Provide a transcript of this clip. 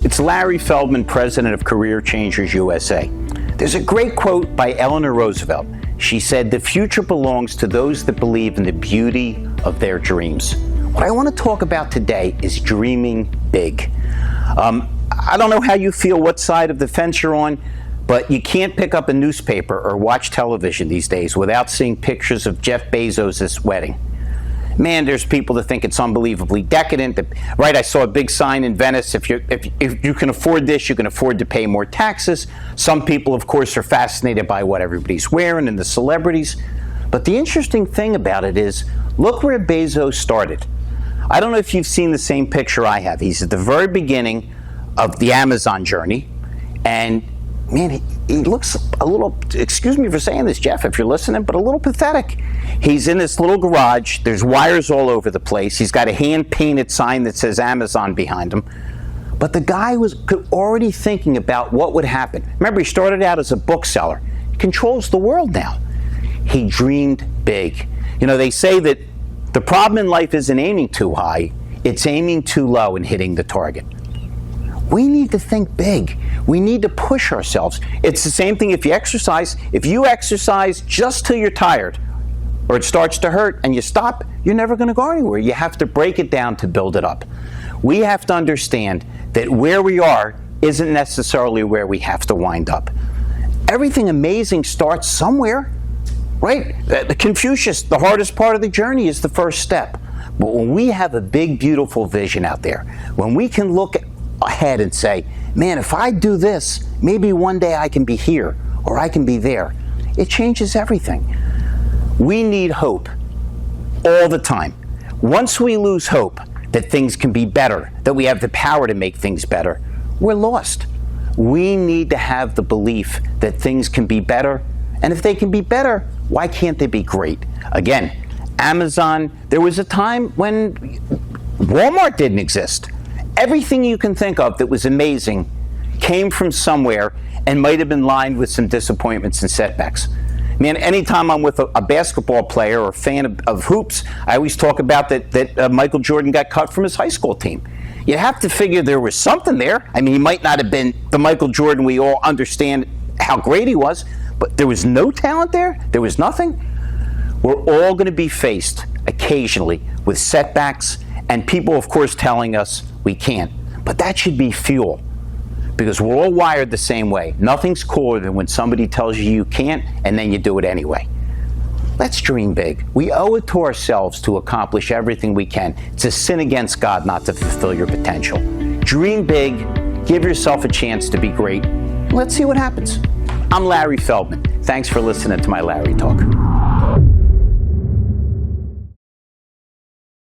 It's Larry Feldman, president of Career Changers USA. There's a great quote by Eleanor Roosevelt. She said, "The future belongs to those that believe in the beauty of their dreams." What I want to talk about today is dreaming big. I don't know how you feel, what side of the fence you're on, but you can't pick up a newspaper or watch television these days without seeing pictures of Jeff Bezos' wedding. Man, there's people that think it's unbelievably decadent. Right, I saw a big sign in Venice, if you can afford this, you can afford to pay more taxes. Some people, of course, are fascinated by what everybody's wearing and the celebrities. But the interesting thing about it is, look where Bezos started. I don't know if you've seen the same picture I have. He's at the very beginning of the Amazon journey, and man, he looks a little, excuse me for saying this, Jeff, if you're listening, but a little pathetic. He's in this little garage. There's wires all over the place. He's got a hand-painted sign that says Amazon behind him. But the guy was already thinking about what would happen. Remember, he started out as a bookseller. He controls the world now. He dreamed big. You know, they say that the problem in life isn't aiming too high. It's aiming too low and hitting the target. We need to think big. We need to push ourselves. It's the same thing if you exercise. If you exercise just till you're tired or it starts to hurt and you stop, you're never going to go anywhere. You have to break it down to build it up. We have to understand that where we are isn't necessarily where we have to wind up. Everything amazing starts somewhere, right? The Confucius, the hardest part of the journey is the first step. But when we have a big, beautiful vision out there, when we can look ahead and say, man, if I do this, maybe one day I can be here or I can be there, it changes everything. We need hope all the time. Once we lose hope that things can be better, that we have the power to make things better, we're lost. We need to have the belief that things can be better, and if they can be better, why can't they be great? Again, Amazon, there was a time when Walmart didn't exist. Everything you can think of that was amazing came from somewhere and might have been lined with some disappointments and setbacks. Man, anytime I'm with a basketball player or a fan of hoops, I always talk about that Michael Jordan got cut from his high school team. You have to figure there was something there. I mean, he might not have been the Michael Jordan we all understand how great he was, but there was no talent there? There was nothing? We're all going to be faced occasionally with setbacks and people, of course, telling us we can't. But that should be fuel, because we're all wired the same way. Nothing's cooler than when somebody tells you you can't and then you do it anyway. Let's dream big. We owe it to ourselves to accomplish everything we can. It's a sin against God not to fulfill your potential. Dream big. Give yourself a chance to be great. Let's see what happens. I'm Larry Feldman. Thanks for listening to my Larry Talk.